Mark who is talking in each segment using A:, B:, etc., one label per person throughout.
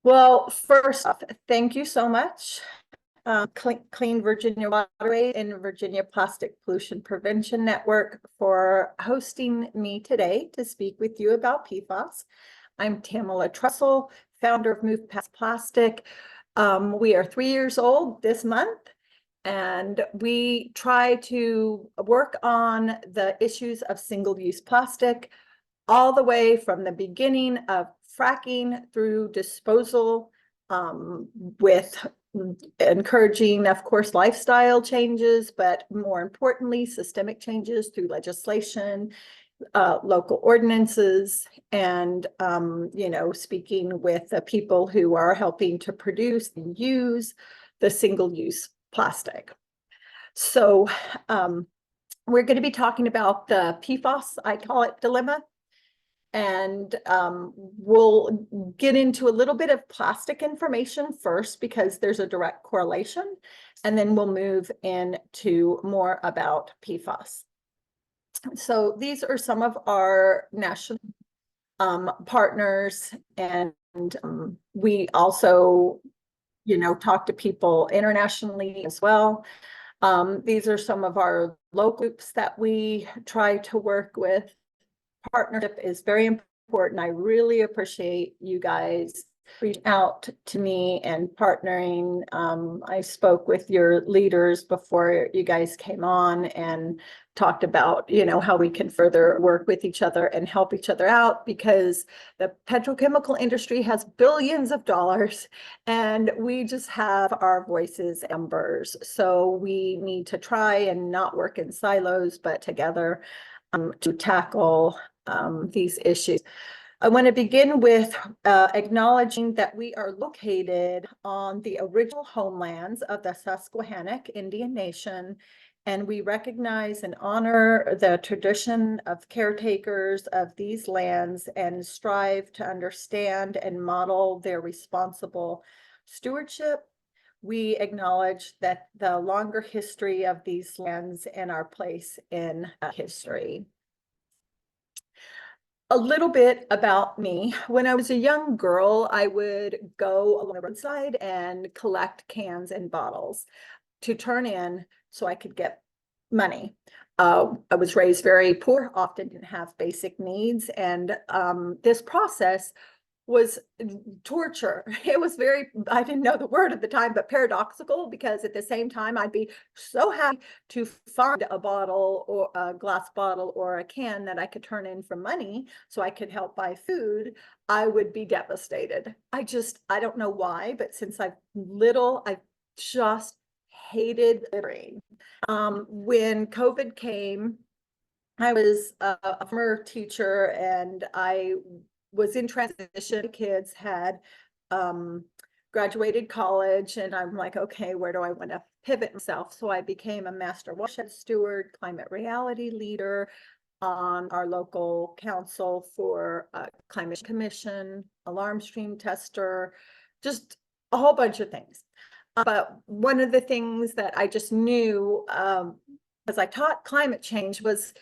A: Well, first off, thank you so much. Clean Virginia Waterways and Virginia Plastic Pollution Prevention Network for hosting me today to speak with you about PFAS. I'm Tamela Trussell, founder of Move Past Plastic. We are 3 years old this month, and we try to work on the issues of single-use plastic all the way from the beginning of fracking through disposal, with encouraging, of course, lifestyle changes, but more importantly, systemic changes through legislation, local ordinances, and speaking with the people who are helping to produce and use the single-use plastic. So we're going to be talking about the PFAS, I call it, dilemma. And we'll get into a little bit of plastic information first because there's a direct correlation, and then we'll move into more about PFAS. So these are some of our national partners, and we also, talk to people internationally as well. These are some of our local groups that we try to work with. Partnership is very important. I really appreciate you guys reaching out to me and partnering. I spoke with your leaders before you guys came on and talked about, how we can further work with each other and help each other out, because the petrochemical industry has billions of dollars and we just have our voices embers. So we need to try and not work in silos, but together to tackle these issues. I want to begin with acknowledging that we are located on the original homelands of the Susquehannock Indian Nation, and we recognize and honor the tradition of caretakers of these lands and strive to understand and model their responsible stewardship. We acknowledge that the longer history of these lands and our place in history. A little bit about me. When I was a young girl, I would go along the roadside and collect cans and bottles to turn in so I could get money. I was raised very poor, often didn't have basic needs, and this process was torture. It was I didn't know the word at the time, but paradoxical, because at the same time, I'd be so happy to find a bottle or a glass bottle or a can that I could turn in for money so I could help buy food. I would be devastated. I don't know why, but since I've little, I just hated littering. When COVID came, I was a former teacher, and I was in transition. Kids had graduated college, and I'm like, okay, where do I want to pivot myself? So I became a master watershed steward, climate reality leader on our local council for climate commission, alarm stream tester, just a whole bunch of things. But one of the things that I just knew as I taught climate change was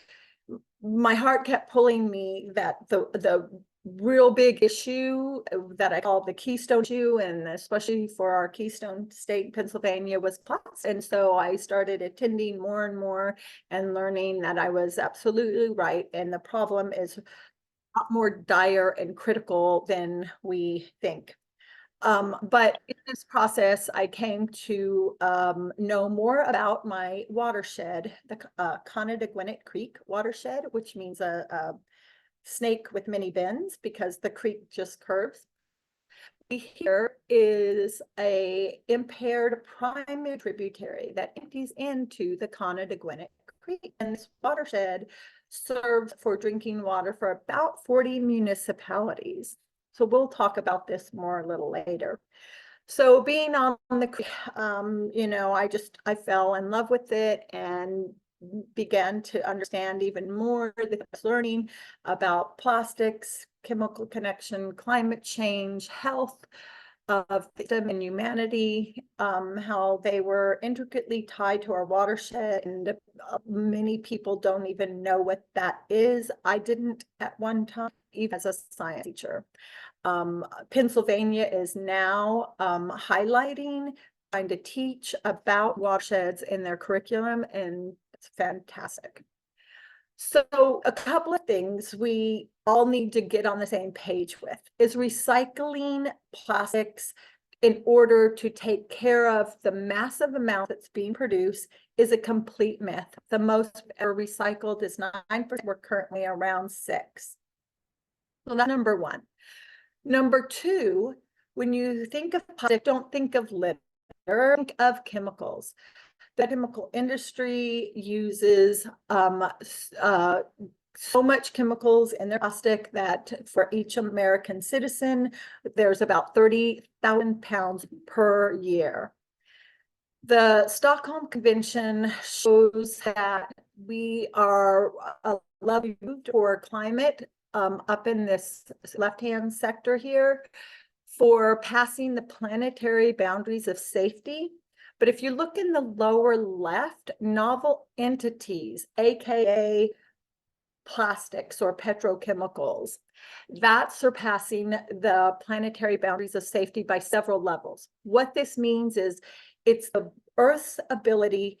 A: my heart kept pulling me that the real big issue that I call the Keystone issue, and especially for our Keystone state, Pennsylvania, was plastic. And so I started attending more and more and learning that I was absolutely right. And the problem is a lot more dire and critical than we think. But in this process, I came to know more about my watershed, the Connedaguinet Creek watershed, which means a snake with many bends because the creek just curves. Here is a impaired primary tributary that empties into the Connedaguinet Creek, and this watershed serves for drinking water for about 40 municipalities. So we'll talk about this more a little later. So being on the creek, I fell in love with it and began to understand even more the learning about plastics, chemical connection, climate change, health of them and humanity, how they were intricately tied to our watershed, and many people don't even know what that is. I didn't at one time. even as a science teacher. Pennsylvania is now highlighting, trying to teach about watersheds in their curriculum, and it's fantastic. So a couple of things we all need to get on the same page with is recycling plastics in order to take care of the massive amount that's being produced is a complete myth. The most ever recycled is 9%. We're currently around 6%. So that's number one. Number two, when you think of plastic, don't think of litter, think of chemicals. The chemical industry uses so much chemicals in their plastic that for each American citizen, there's about 30,000 pounds per year. The Stockholm Convention shows that we are moved for climate up in this left-hand sector here for passing the planetary boundaries of safety. But if you look in the lower left, novel entities, AKA plastics or petrochemicals, that's surpassing the planetary boundaries of safety by several levels. What this means is it's the Earth's ability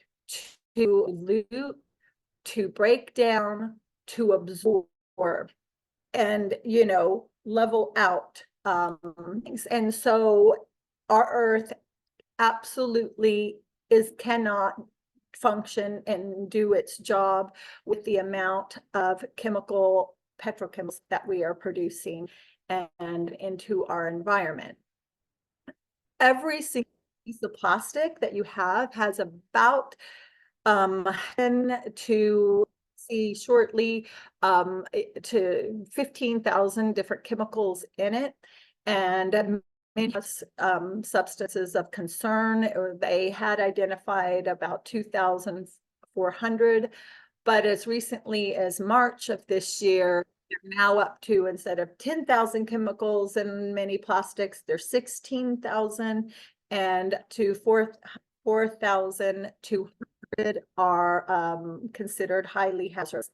A: to loot, to break down, to absorb, and, you know, level out things. And so our Earth absolutely cannot function and do its job with the amount of petrochemicals that we are producing and into our environment. Every single piece of plastic that you have has about 10 to see shortly to 15,000 different chemicals in it, and many substances of concern, or they had identified about 2,400, but as recently as March of this year, they're now up to, instead of 10,000 chemicals in many plastics, there's 16,000, and to 4,200 are considered highly hazardous.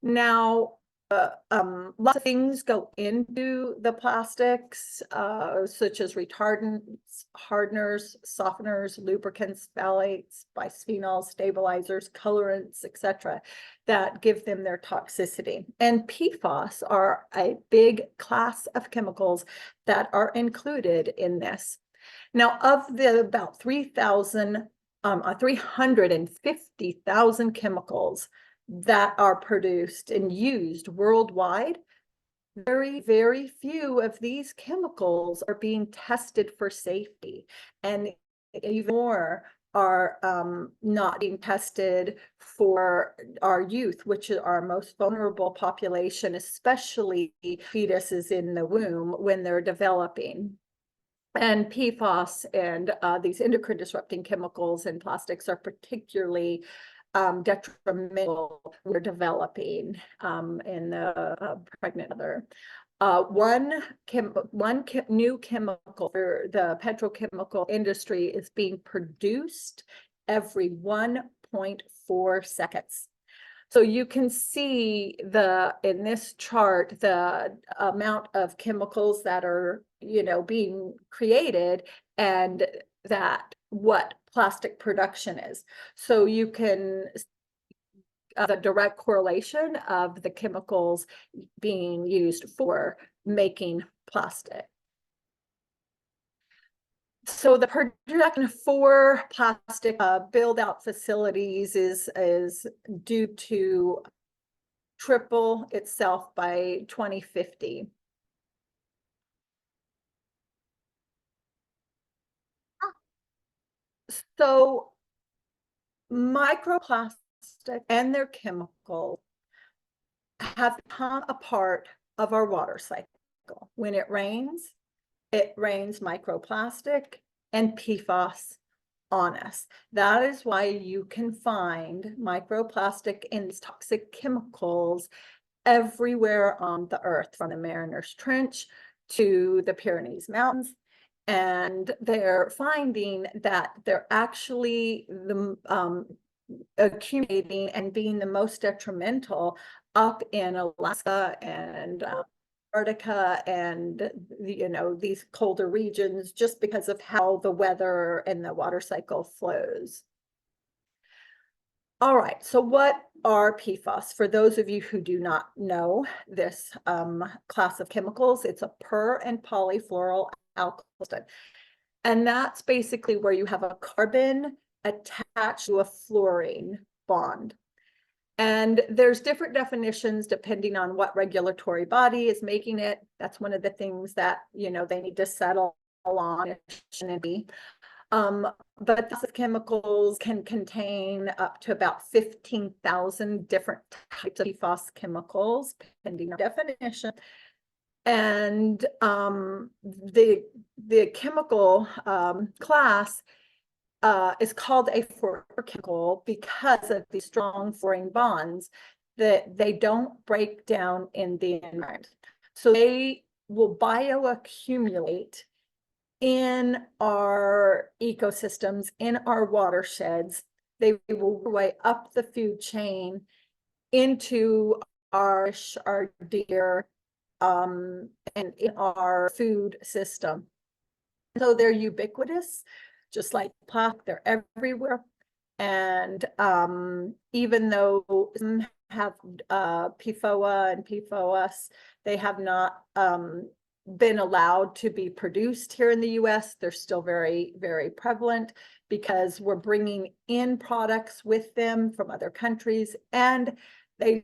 A: Now, lots of things go into the plastics, such as retardants, hardeners, softeners, lubricants, phthalates, bisphenols, stabilizers, colorants, etc., that give them their toxicity. And PFAS are a big class of chemicals that are included in this. Now, of the about 350,000 chemicals that are produced and used worldwide, very, very few of these chemicals are being tested for safety, and even more are not being tested for our youth, which is our most vulnerable population, especially fetuses in the womb when they're developing. And PFAS and these endocrine disrupting chemicals in plastics are particularly detrimental we're developing in the pregnant mother. One new chemical for the petrochemical industry is being produced every 1.4 seconds. So you can see in this chart the amount of chemicals that are, you know, being created, and that what plastic production is. So you can the direct correlation of the chemicals being used for making plastic. So the projection for plastic build out facilities is due to triple itself by 2050. So microplastic and their chemicals have become a part of our water cycle. When it rains microplastic and PFAS on us. That is why you can find microplastic and toxic chemicals everywhere on the earth, from the Mariner's Trench to the Pyrenees Mountains. And they're finding that they're actually accumulating and being the most detrimental up in Alaska and Antarctica and these colder regions, just because of how the weather and the water cycle flows. All right, so what are PFAS? For those of you who do not know this class of chemicals, it's a per and polyfluoral alkyl. And that's basically where you have a carbon attached to a fluorine bond. And there's different definitions depending on what regulatory body is making it. That's one of the things that, they need to settle on. But the chemicals can contain up to about 15,000 different types of PFAS chemicals, depending on definition. And the chemical class is called a chemical because of the strong fluorine bonds that they don't break down in the environment. So they will bioaccumulate in our ecosystems, in our watersheds. They will work their way up the food chain into our deer, and in our food system. So they're ubiquitous, just like plastic, they're everywhere. And even though some have PFOA and PFOS, they have not been allowed to be produced here in the US. They're still very, very prevalent because we're bringing in products with them from other countries, and they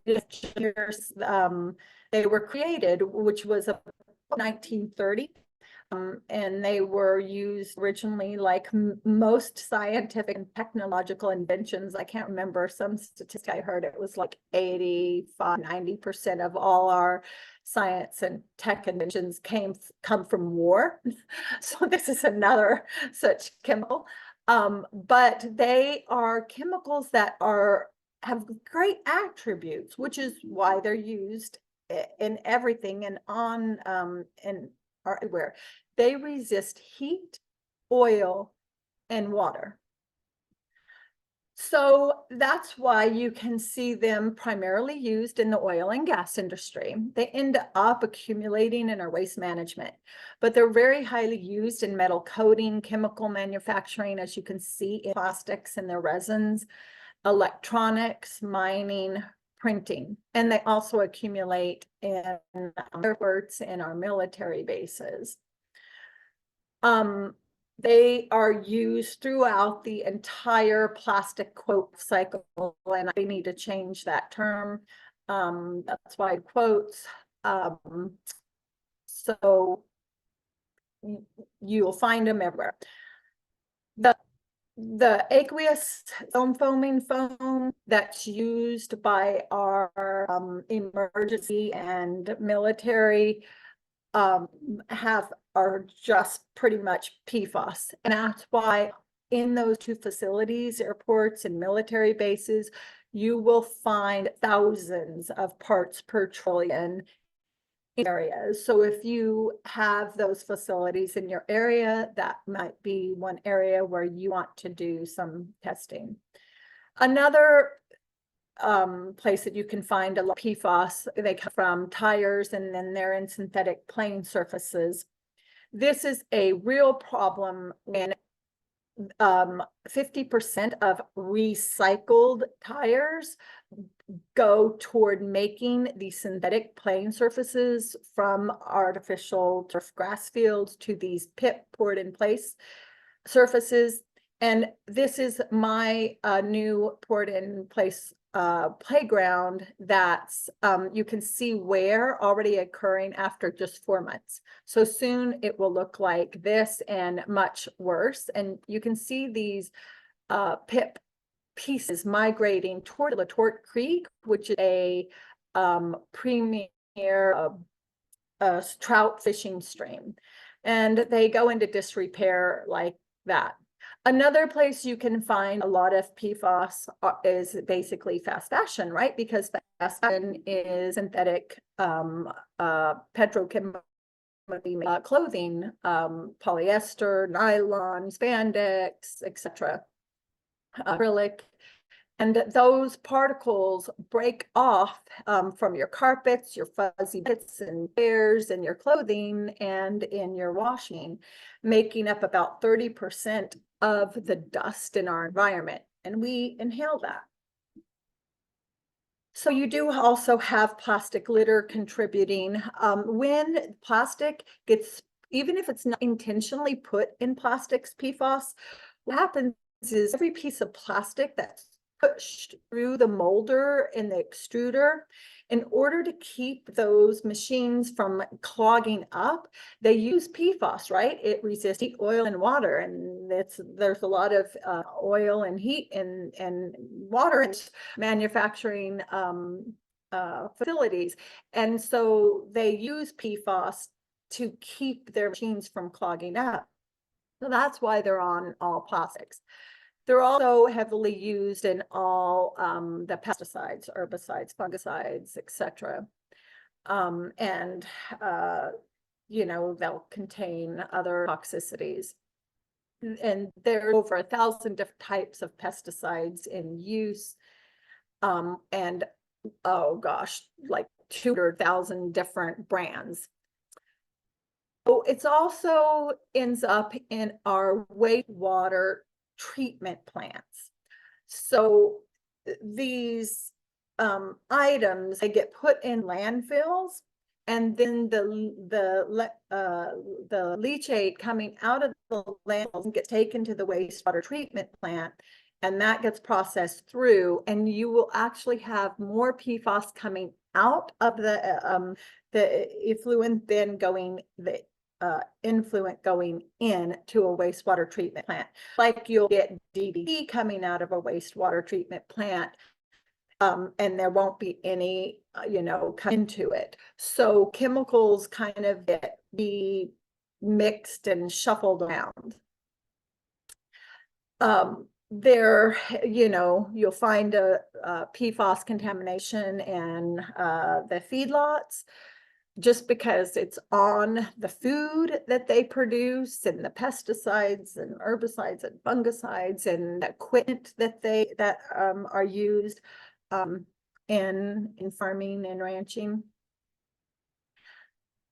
A: were created, which was 1930. And they were used originally, like most scientific and technological inventions. I can't remember, some statistic I heard, it was like 85–90% of all our science and tech inventions come from war. So this is another such chemical. But they are chemicals that have great attributes, which is why they're used in everything and and are everywhere. They resist heat, oil, and water. So that's why you can see them primarily used in the oil and gas industry. They end up accumulating in our waste management, but they're very highly used in metal coating, chemical manufacturing, as you can see, in plastics and their resins, electronics, mining, printing, and they also accumulate in airports and our military bases. They are used throughout the entire plastic quote cycle, and I need to change that term. That's why quotes. So you'll find them everywhere. The aqueous foaming foam that's used by our emergency and military are just pretty much PFAS. And that's why in those two facilities, airports and military bases, you will find thousands of parts per trillion areas. So if you have those facilities in your area, that might be one area where you want to do some testing. Another place that you can find a lot of PFAS, they come from tires, and then they're in synthetic plane surfaces. This is a real problem when 50% of recycled tires go toward making these synthetic plane surfaces from artificial turf grass fields to these pit poured in place surfaces. And this is my new poured in place playground that's you can see wear already occurring after just 4 months. So soon it will look like this and much worse. And you can see these pip pieces migrating toward Latort Creek, which is a premier trout fishing stream. And they go into disrepair like that. Another place you can find a lot of PFAS is basically fast fashion, right? Because fast fashion is synthetic petrochemical clothing, polyester, nylon, spandex, etc. Acrylic. And those particles break off from your carpets, your fuzzy bits and hairs in your clothing and in your washing, making up about 30% of the dust in our environment. And we inhale that. So you do also have plastic litter contributing. When plastic gets, even if it's not intentionally put in plastics, PFAS, what happens is every piece of plastic that's pushed through the molder in the extruder, in order to keep those machines from clogging up, they use PFAS, right? It resists heat, oil, and water, and there's a lot of oil and heat and water in manufacturing facilities, and so they use PFAS to keep their machines from clogging up. So that's why they're on all plastics. They're also heavily used in all the pesticides, herbicides, fungicides, etc. And you know, they'll contain other toxicities. And there are over 1,000 different types of pesticides in use. And oh gosh, like 200,000 different brands. So it's also ends up in our wastewater treatment plants. So these items, they get put in landfills, and then the leachate coming out of the landfills gets taken to the wastewater treatment plant, and that gets processed through, and you will actually have more PFAS coming out of the effluent than going influent going in to a wastewater treatment plant. Like you'll get DDT coming out of a wastewater treatment plant, and there won't be any, you know, come into it. So chemicals kind of be mixed and shuffled around. There, you know, you'll find a PFAS contamination in the feedlots, just because it's on the food that they produce, and the pesticides and herbicides and fungicides and equipment that are used in farming and ranching.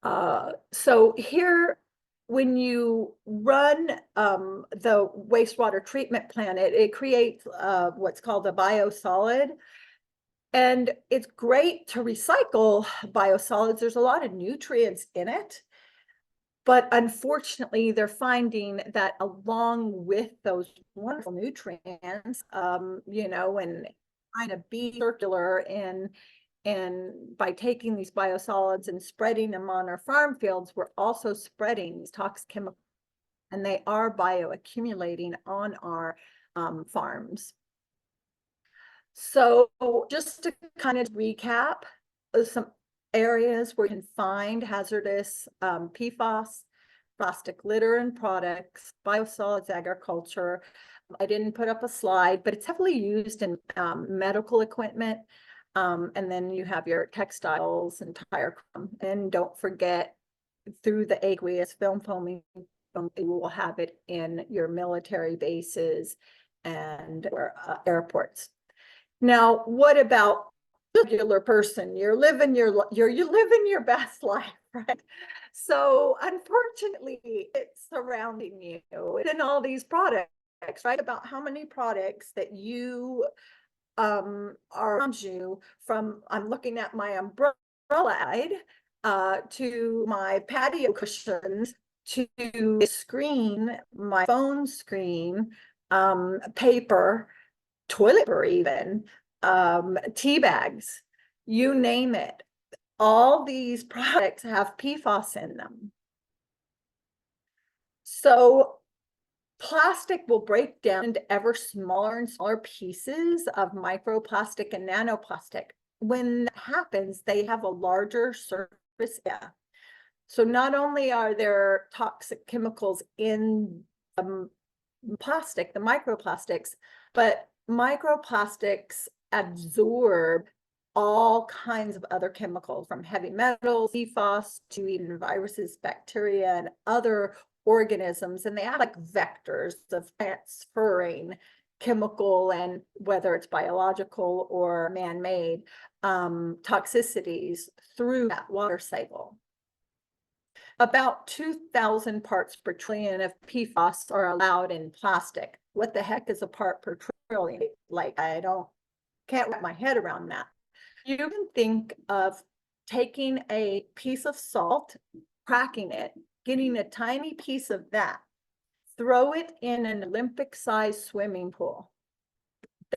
A: So here, when you run the wastewater treatment plant, it creates what's called a biosolid. And it's great to recycle biosolids. There's a lot of nutrients in it. But unfortunately, they're finding that along with those wonderful nutrients, you know, and kind of be circular and by taking these biosolids and spreading them on our farm fields, we're also spreading these toxic chemicals, and they are bioaccumulating on our farms. So just to kind of recap, some areas where you can find hazardous PFAS, plastic litter and products, biosolids agriculture. I didn't put up a slide, but it's heavily used in medical equipment. And then you have your textiles and tire. And don't forget, through the aqueous film foaming, you will have it in your military bases and airports. Now, what about the regular person? You're living your best life, right? So unfortunately, it's surrounding you. It's in all these products, right? About how many products that you are around you, from, I'm looking at my umbrella side, to my patio cushions, to the screen, my phone screen, paper, toilet paper, even tea bags, you name it. All these products have PFAS in them. So plastic will break down into ever smaller and smaller pieces of microplastic and nanoplastic. When that happens, they have a larger surface area. So not only are there toxic chemicals in the plastic, the microplastics, but microplastics absorb all kinds of other chemicals, from heavy metals, PFAS, to even viruses, bacteria, and other organisms, and they act like vectors of transferring chemical and whether it's biological or man-made toxicities through that water cycle. About 2,000 parts per trillion of PFAS are allowed in plastic. What the heck is a part per trillion? Like, can't wrap my head around that. You can think of taking a piece of salt, cracking it, getting a tiny piece of that, throw it in an Olympic-sized swimming pool.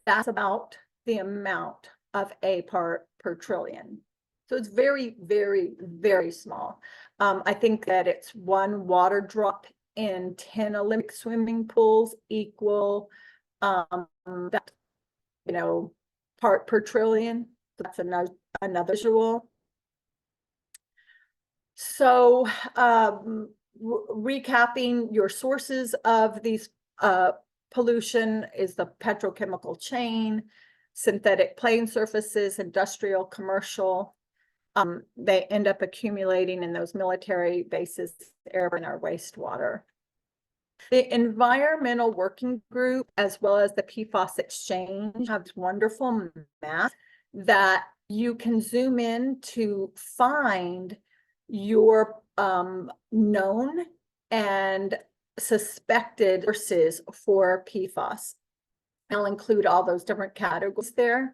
A: That's about the amount of a part per trillion. So it's very, very, very small. I think that it's one water drop in 10 Olympic swimming pools equal that, part per trillion. That's another visual. So recapping your sources of these pollution is the petrochemical chain, synthetic plane surfaces, industrial, commercial. They end up accumulating in those military bases, airborne or wastewater. The Environmental Working Group, as well as the PFAS Exchange, have this wonderful map that you can zoom in to find your known and suspected sources for PFAS. I'll include all those different categories there.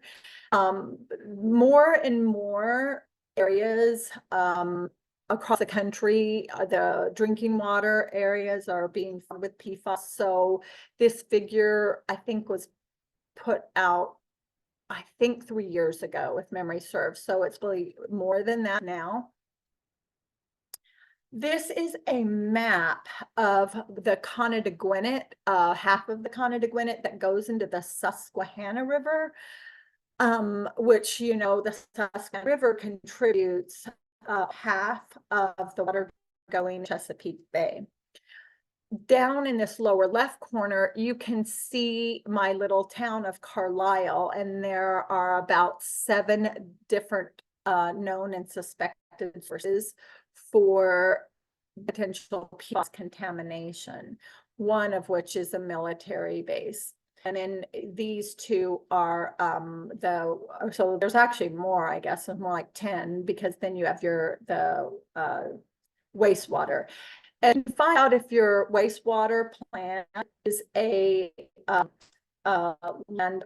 A: More and more areas across the country, the drinking water areas are being filled with PFAS. So this figure, I think, was put out, 3 years ago, if memory serves. So it's really more than that now. This is a map of the Conneaut-Gwinnett, half of the Conneaut-Gwinnett that goes into the Susquehanna River, which, the Susquehanna River contributes half of the water going to Chesapeake Bay. Down in this lower left corner, you can see my little town of Carlisle, and there are about 7 different known and suspected sources for potential PFAS contamination, one of which is a military base. And then these two are so there's actually more, I guess, more like 10, because then you have the wastewater. And find out if your wastewater plant is a land,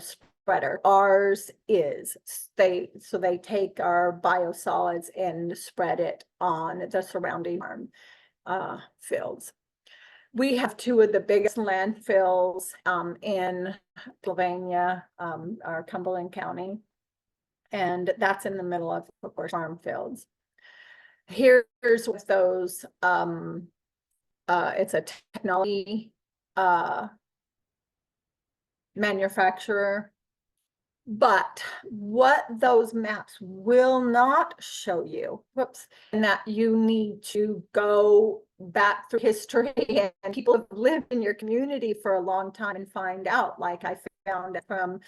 A: spreader. Ours is. They take our biosolids and spread it on the surrounding farm fields. We have 2 of the biggest landfills in Pennsylvania, our Cumberland County, and that's in the middle of course, farm fields. Here's with those, it's a technology manufacturer, but what those maps will not show you, and that you need to go back through history, and people have lived in your community for a long time and find out, like I found it from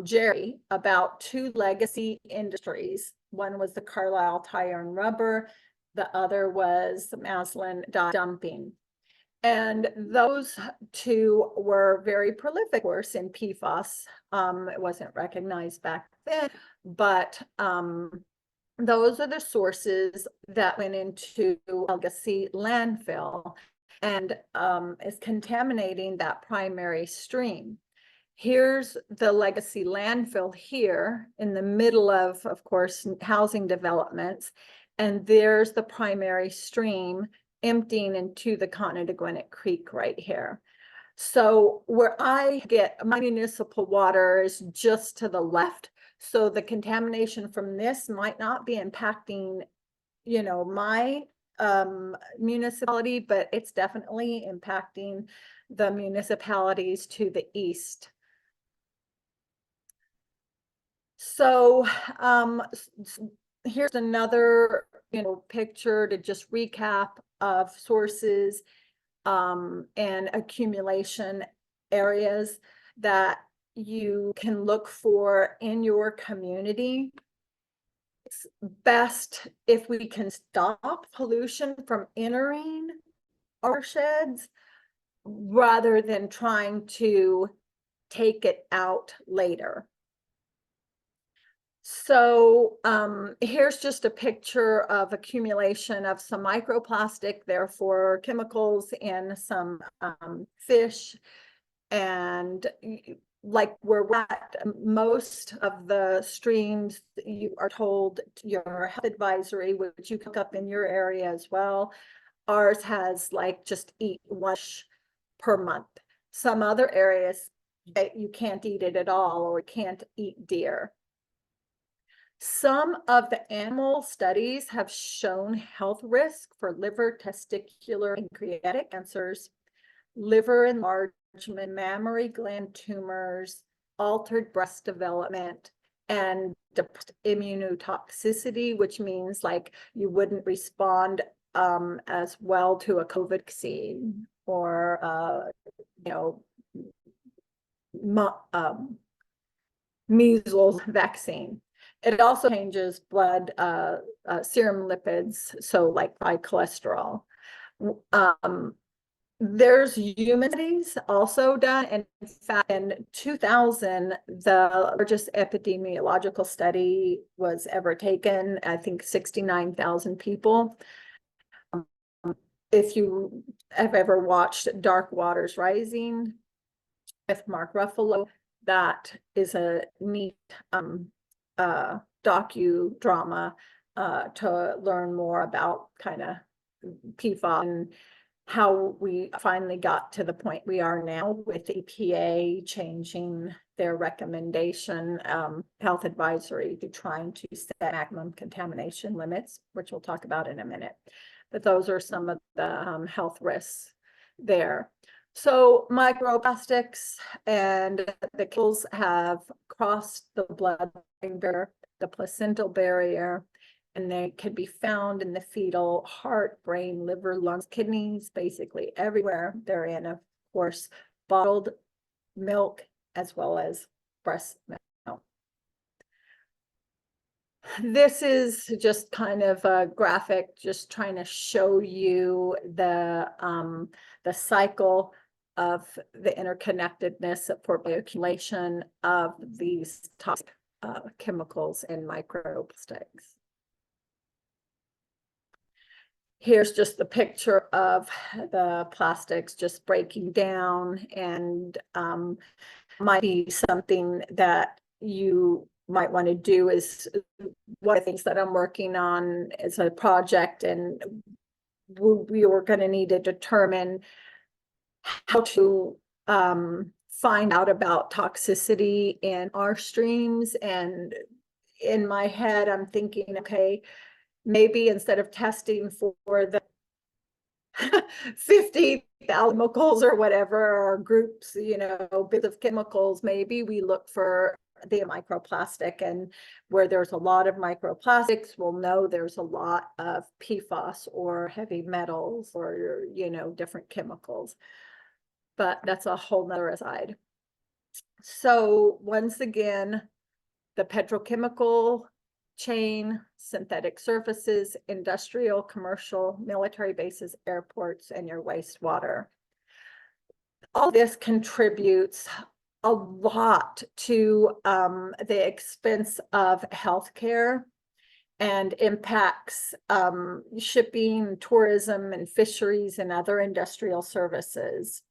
A: Jerry, about 2 legacy industries. One was the Carlisle Tire and Rubber. The other was Maslin dumping. And those 2 were very prolific, of course, in PFAS. It wasn't recognized back then, but those are the sources that went into legacy landfill and is contaminating that primary stream. Here's the legacy landfill here in the middle of course, housing developments. And there's the primary stream emptying into the Conneaut-Gwinnett Creek right here. So where I get my municipal water is just to the left. So the contamination from this might not be impacting, my municipality, but it's definitely impacting the municipalities to the east. So here's another picture to just recap of sources and accumulation areas that you can look for in your community. It's best if we can stop pollution from entering our sheds. rather than trying to take it out later. So here's just a picture of accumulation of some microplastic, therefore chemicals in some fish. And like we're at most of the streams, you are told your health advisory, which you pick up in your area as well. Ours has like just eat one per month. Some other areas, you can't eat it at all, or can't eat deer. Some of the animal studies have shown health risk for liver, testicular, and pancreatic cancers, liver enlargement, mammary gland tumors, altered breast development, and immunotoxicity, which means like you wouldn't respond as well to a COVID vaccine or measles vaccine. It also changes blood serum lipids, so like high cholesterol. There's human studies also done. In fact, in 2000, the largest epidemiological study was ever taken, I think 69,000 people. If you have ever watched Dark Waters Rising with Mark Ruffalo, that is a neat docudrama to learn more about kind of PFAS and how we finally got to the point we are now with EPA changing their recommendation health advisory to trying to set maximum contamination limits, which we'll talk about in a minute. But those are some of the health risks there. So microplastics and the chemicals have crossed the blood-brain barrier, the placental barrier, and they can be found in the fetal heart, brain, liver, lungs, kidneys, basically everywhere. They're in, of course, bottled milk as well as breast milk. This is just kind of a graphic, just trying to show you the cycle of the interconnectedness for bioaccumulation of these toxic chemicals and microplastics. Here's just the picture of the plastics just breaking down, and might be something that you might want to do. Is one of the things that I'm working on is a project, and we were going to need to determine how to find out about toxicity in our streams. And in my head, I'm thinking, okay, maybe instead of testing for the 50,000 chemicals or whatever, or groups, bits of chemicals, maybe we look for the microplastic, and where there's a lot of microplastics, we'll know there's a lot of PFAS or heavy metals or, different chemicals. But that's a whole nother aside. So once again, the petrochemical chain, synthetic surfaces, industrial, commercial, military bases, airports, and your wastewater. All this contributes a lot to the expense of healthcare and impacts shipping, tourism, and fisheries and other industrial services.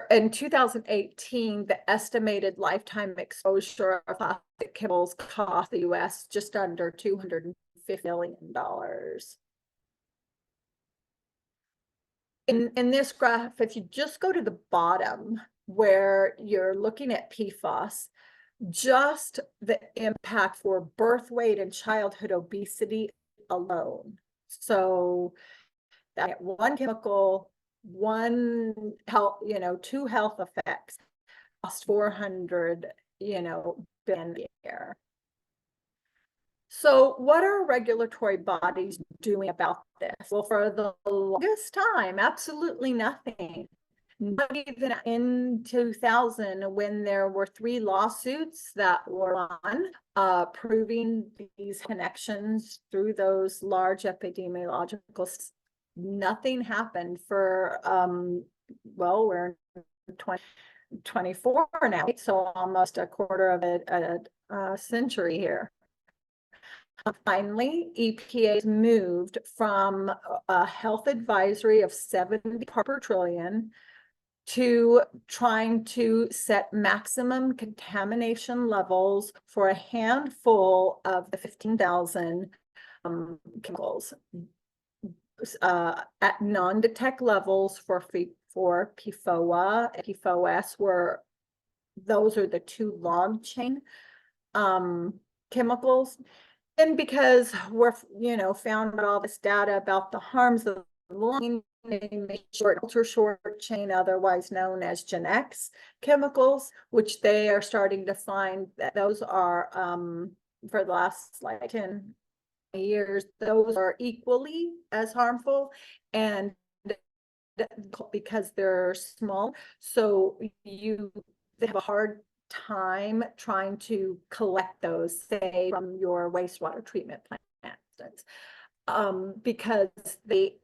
A: In 2018, the estimated lifetime exposure of plastic chemicals cost the US just under $250 million. In this graph, if you just go to the bottom where you're looking at PFAS, just the impact for birth weight and childhood obesity alone. So that one chemical, one health, two health effects cost 400, billion a year. So what are regulatory bodies doing about this? Well, for the longest time, absolutely nothing. Not even in 2000, when there were 3 lawsuits that were on, proving these connections through those large epidemiological, nothing happened for, well, we're in 2024 now, so almost a quarter of a century here. Finally, EPA moved from a health advisory of 70 parts per trillion to trying to set maximum contamination levels for a handful of the 15,000 chemicals at non-detect levels for PFOA and PFOS. Those are the 2 long chain chemicals. And because we're, found out all this data about the harms of long, ultra short chain, otherwise known as Gen X chemicals, which they are starting to find that those are, for the last like 10 years, those are equally as harmful, and because they're small, so they have a hard time trying to collect those, say, from your wastewater treatment plant, because they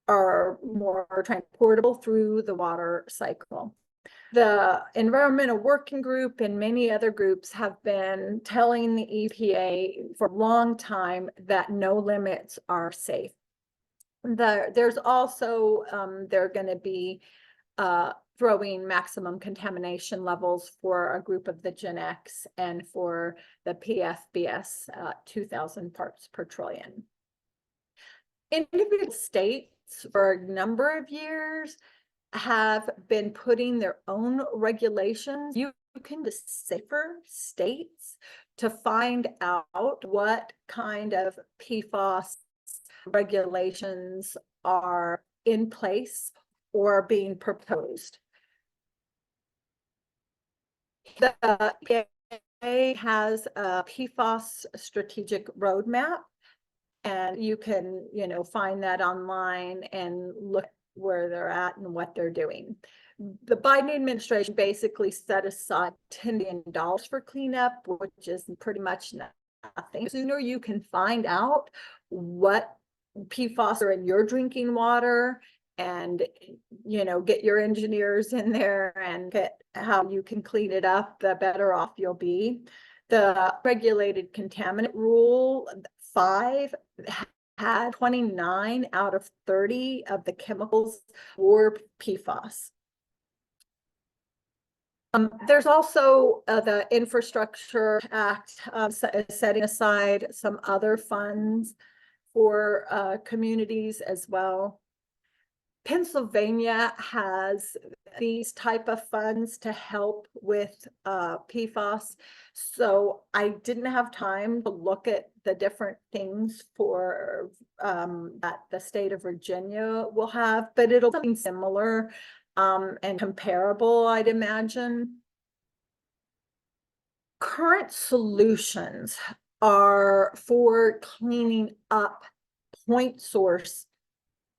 A: are more transportable through the water cycle. The Environmental Working Group and many other groups have been telling the EPA for a long time that no limits are safe. There's also, they're going to be throwing maximum contamination levels for a group of the Gen X and for the PFBS, 2,000 parts per trillion. Individual states for a number of years have been putting their own regulations. You can decipher states to find out what kind of PFAS regulations are in place or being proposed. The EPA has a PFAS strategic roadmap, and you can, find that online and look where they're at and what they're doing. The Biden administration basically set aside $10 billion for cleanup, which is pretty much nothing. The sooner you can find out what PFAS are in your drinking water and, get your engineers in there and get how you can clean it up, the better off you'll be. The regulated contaminant rule 5 had 29 out of 30 of the chemicals were PFAS. There's also the Infrastructure Act setting aside some other funds for communities as well. Pennsylvania has these type of funds to help with PFAS. So I didn't have time to look at the different things for that the state of Virginia will have, but it'll be something similar and comparable, I'd imagine. Current solutions are for cleaning up point source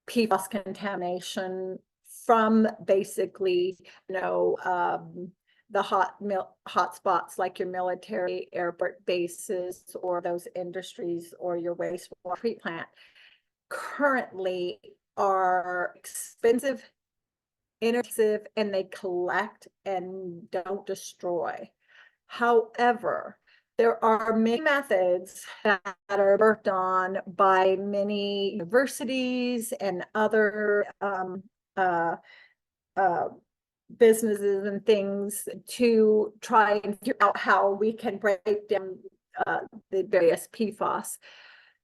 A: PFAS contamination from basically, the hot spots like your military airport bases or those industries or your wastewater treatment plant. Currently are expensive, inexpensive, and they collect and don't destroy. However, there are many methods that are worked on by many universities and other businesses and things to try and figure out how we can break down the various PFAS,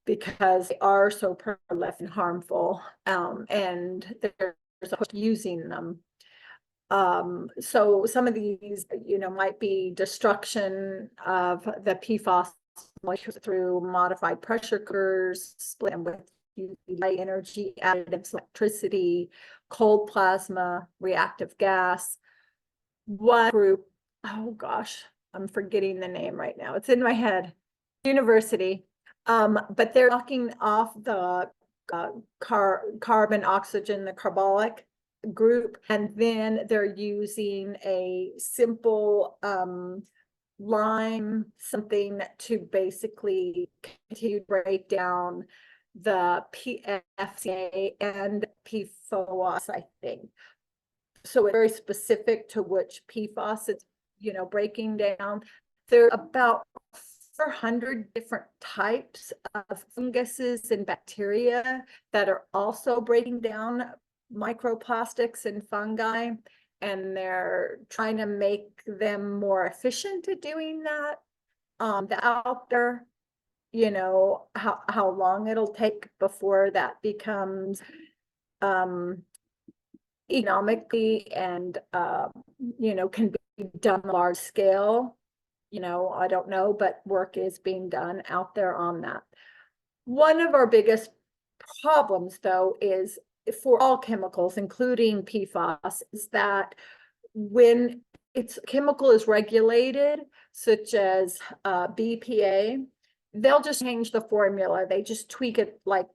A: because they are so prolific and harmful, and there's a push using them. So some of these, might be destruction of the PFAS through modified pressure cookers, split them with high energy additives, electricity, cold plasma, reactive gas. One group, oh gosh, I'm forgetting the name right now. It's in my head. University, but they're knocking off the carbon, oxygen, the carbolic group, and then they're using a simple lime something to basically continue to break down the PFAS and PFOS, I think. So it's very specific to which PFAS it's, breaking down. There are about 400 different types of funguses and bacteria that are also breaking down microplastics and fungi, and they're trying to make them more efficient at doing that. Out there, how long it'll take before that becomes economically and can be done on a large scale. I don't know, but work is being done out there on that. One of our biggest problems, though, is for all chemicals, including PFAS, is that when its chemical is regulated, such as BPA, they'll just change the formula. They just tweak it like,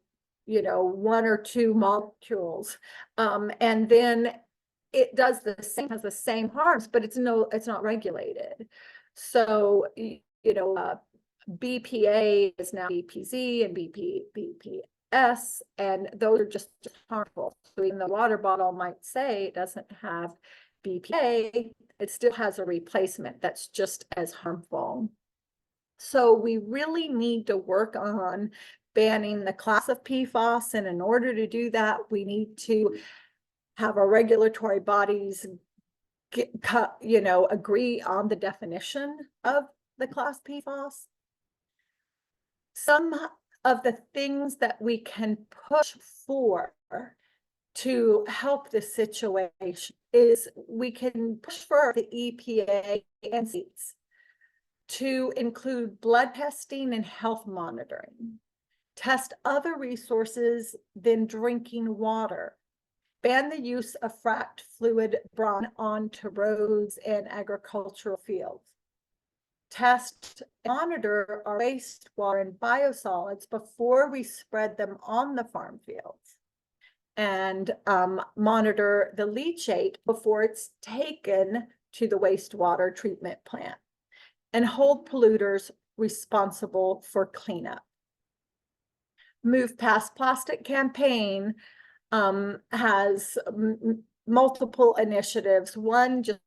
A: one or two molecules. And then it does the same, has the same harms, but it's not regulated. So, BPA is now BPZ and BPPS, and those are just harmful. So even the water bottle might say it doesn't have BPA, it still has a replacement that's just as harmful. So we really need to work on banning the class of PFAS, and in order to do that, we need to have our regulatory bodies agree on the definition of the class PFAS. Some of the things that we can push for to help the situation is we can push for the EPA and states to include blood testing and health monitoring, test other resources than drinking water, ban the use of fracked fluid brought onto roads and agricultural fields, test and monitor our wastewater and biosolids before we spread them on the farm fields, and monitor the leachate before it's taken to the wastewater treatment plant, and hold polluters responsible for cleanup. Move Past Plastic campaign has multiple initiatives. One, just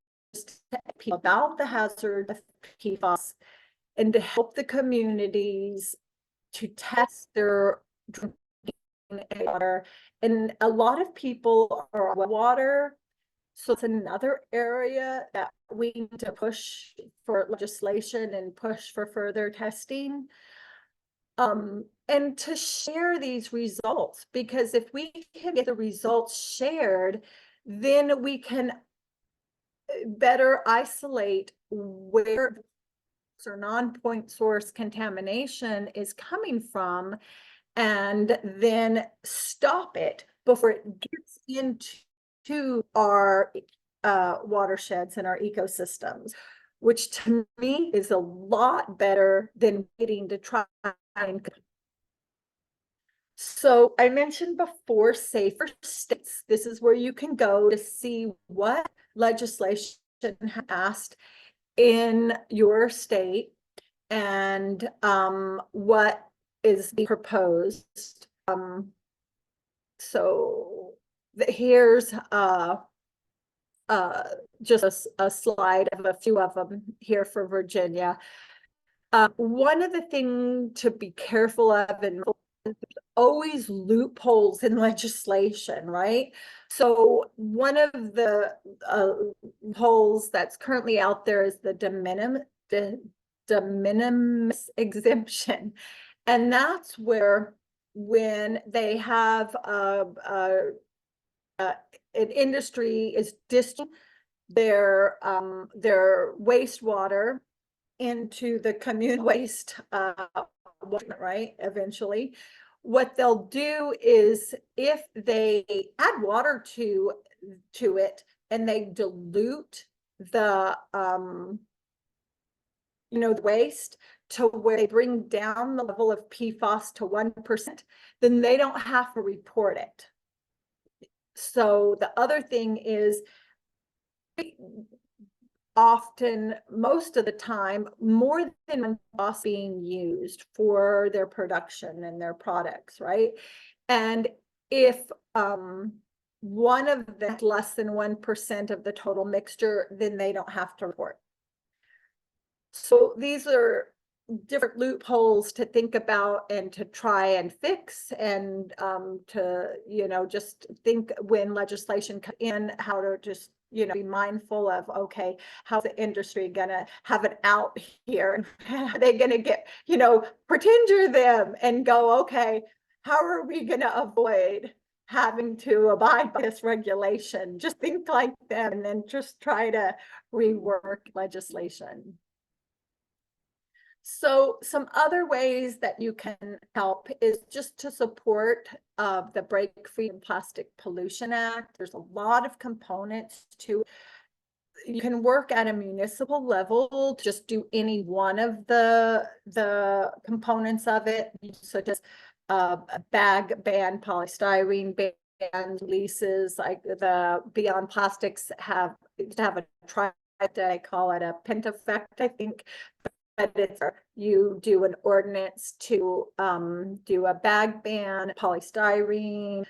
A: to people about the hazard of PFAS and to help the communities to test their drinking water. And a lot of people are on water, so it's another area that we need to push for legislation and push for further testing. And to share these results, because if we can get the results shared, then we can better isolate where or non-point source contamination is coming from, and then stop it before it gets into our watersheds and our ecosystems, which to me is a lot better than waiting to try and. So I mentioned before, safer states. This is where you can go to see what legislation has passed in your state and what is being proposed. So here's just a slide of a few of them here for Virginia. One of the things to be careful of, and always loopholes in legislation, right? So one of the holes that's currently out there is the de minimis exemption. And that's where when they have an industry is discharging their wastewater into the communal waste right, eventually, what they'll do is if they add water to it and they dilute the the waste to where they bring down the level of PFAS to 1%, then they don't have to report it. So the other thing is, often, most of the time, more than one PFAS being used for their production and their products, right? And if one of them less than 1% of the total mixture, then they don't have to report. So these are different loopholes to think about and to try and fix, and to, just think when legislation comes in, how to just, be mindful of, okay, how's the industry gonna have it out here? Are they gonna get, pretend you're them and go, okay, how are we gonna avoid having to abide by this regulation? Just think like them and then just try to rework legislation. So some other ways that you can help is just to support the Break Free from Plastic Pollution Act. There's a lot of components to it. You can work at a municipal level to just do any one of the components of it, such as a bag ban, polystyrene ban, leases, like the Beyond Plastics have a I call it a pent effect, I think. But it's, you do an ordinance to do a bag ban, polystyrene,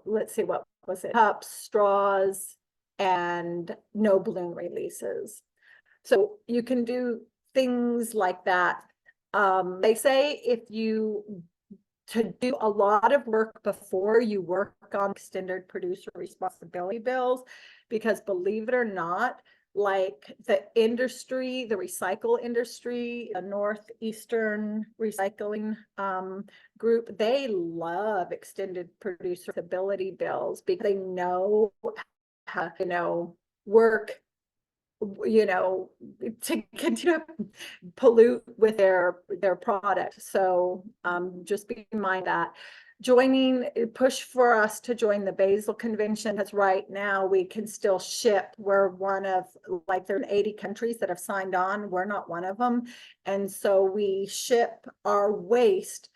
A: let's see, what was it? Cups, straws, and no balloon releases. So you can do things like that. They say to do a lot of work before you work on extended producer responsibility bills, because believe it or not, like the industry, the recycle industry, a Northeastern recycling group, they love extended producer responsibility bills because they know how, work, to continue to pollute with their product. So just be in mind that push for us to join the Basel Convention, because right now we can still ship. We're one of, like, there are 80 countries that have signed on. We're not one of them. And so we ship our waste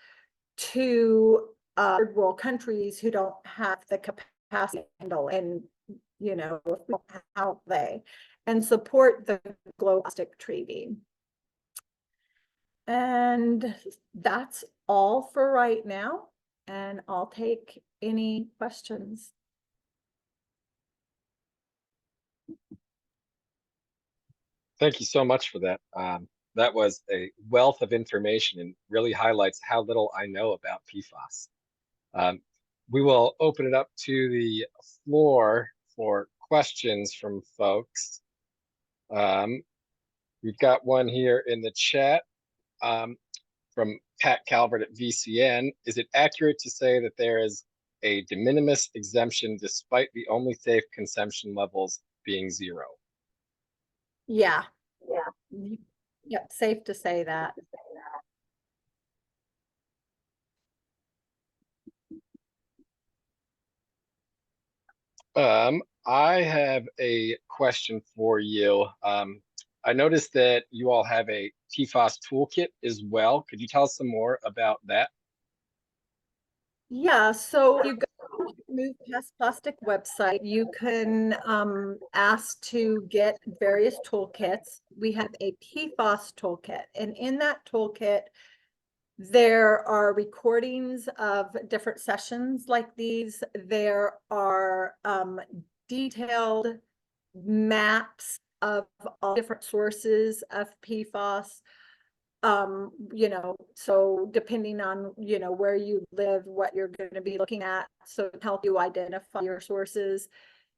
A: to third world countries who don't have the capacity to handle, and how they, and support the Global Plastic Treaty. And that's all for right now. And I'll take any questions.
B: Thank you so much for that. That was a wealth of information and really highlights how little I know about PFAS. We will open it up to the floor for questions from folks. We've got one here in the chat from Pat Calvert at VCN. Is it accurate to say that there is a de minimis exemption despite the only safe consumption levels being 0?
A: Yeah. Yep, safe to say that.
B: I have a question for you. I noticed that you all have a PFAS toolkit as well. Could you tell us some more about that?
A: Yeah, so you go to Move Past Plastic website, you can ask to get various toolkits. We have a PFAS toolkit, and in that toolkit, there are recordings of different sessions like these. There are detailed maps of all different sources of PFAS. So depending on, where you live, what you're going to be looking at, so to help you identify your sources.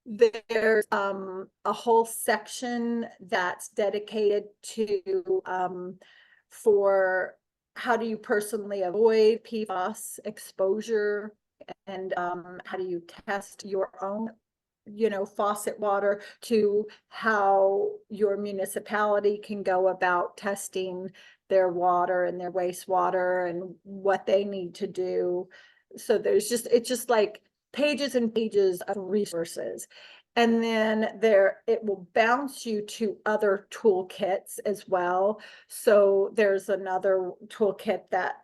A: There's a whole section that's dedicated to for how do you personally avoid PFAS exposure, and how do you test your own faucet water, to how your municipality can go about testing their water and their wastewater and what they need to do. So it's just like pages and pages of resources. And then it will bounce you to other toolkits as well. So there's another toolkit that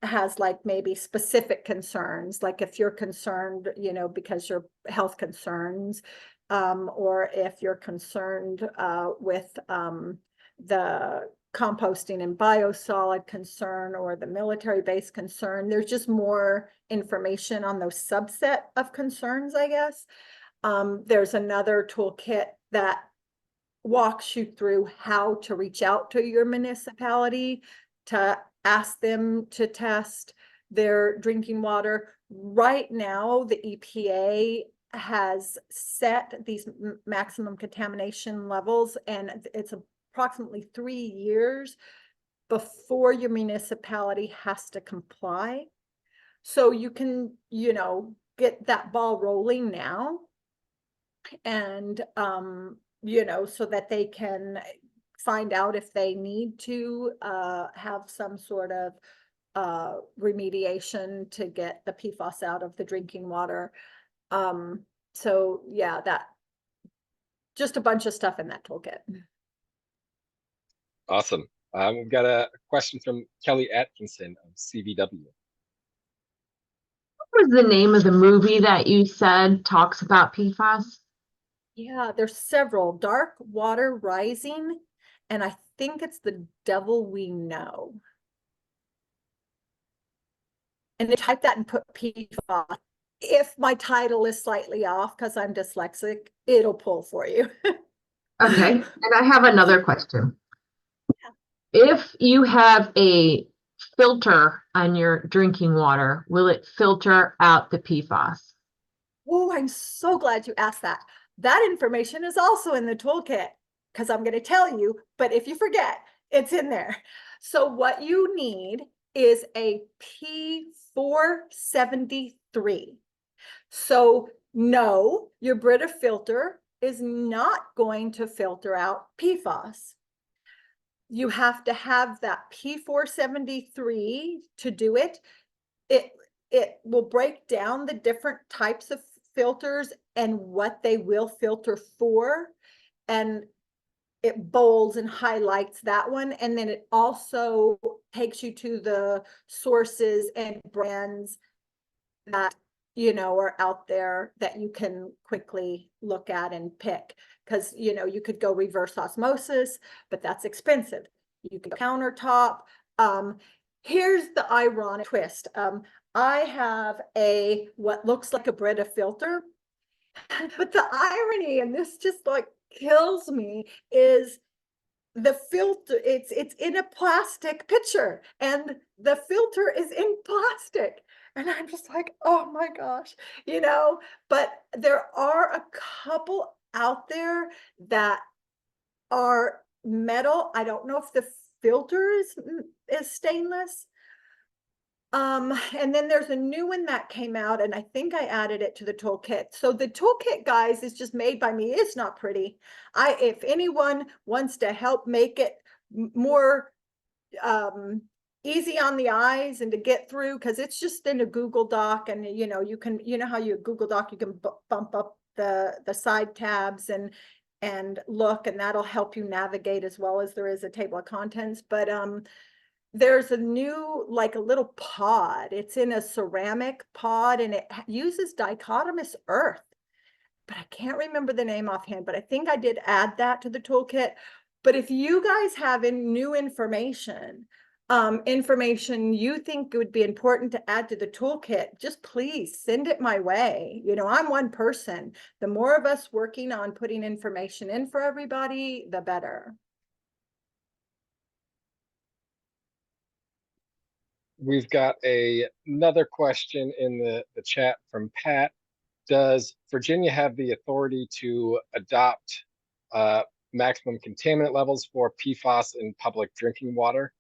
A: has like maybe specific concerns, like if you're concerned, because you're health concerns, or if you're concerned with the composting and biosolid concern or the military base concern. There's just more information on those subset of concerns, I guess. There's another toolkit that walks you through how to reach out to your municipality to ask them to test their drinking water. Right now, the EPA has set these maximum contamination levels, and it's approximately 3 years before your municipality has to comply. So you can, get that ball rolling now, and so that they can find out if they need to have some sort of remediation to get the PFAS out of the drinking water. So yeah, that just a bunch of stuff in that toolkit.
B: Awesome. We've got a question from Kelly Atkinson of CVW.
C: What was the name of the movie that you said talks about PFAS?
A: Yeah, there's several. Dark Water Rising, and I think it's The Devil We Know. And they type that and put PFAS. If my title is slightly off because I'm dyslexic, it'll pull for you.
C: Okay, and I have another question. If you have a filter on your drinking water, will it filter out the PFAS?
A: Oh, I'm so glad you asked that. That information is also in the toolkit because I'm going to tell you, but if you forget, it's in there. So what you need is a P473. So no, your Brita filter is not going to filter out PFAS. You have to have that P473 to do it. It will break down the different types of filters and what they will filter for. And it bolds and highlights that one. And then it also takes you to the sources and brands that are out there that you can quickly look at and pick, because you could go reverse osmosis, but that's expensive. You could go countertop. Here's the ironic twist. I have what looks like a Brita filter, but the irony, and this just like kills me, is the filter, it's in a plastic pitcher and the filter is in plastic. And I'm just like, oh my gosh, but there are a couple out there that are metal. I don't know if the filter is stainless. And then there's a new one that came out, and I think I added it to the toolkit. So the toolkit, guys, is just made by me. It's not pretty. If anyone wants to help make it more easy on the eyes and to get through, because it's just in a Google Doc, and you can, how you Google Doc, you can bump up the side tabs and look, and that'll help you navigate as well as there is a table of contents. But there's a new, like a little pod. It's in a ceramic pod, and it uses dichotomous earth, but I can't remember the name offhand, but I think I did add that to the toolkit. But if you guys have new information, information you think would be important to add to the toolkit, just please send it my way. I'm one person. The more of us working on putting information in for everybody, the better.
B: We've got another question in the chat from Pat. Does Virginia have the authority to adopt maximum contaminant levels for PFAS in public drinking water?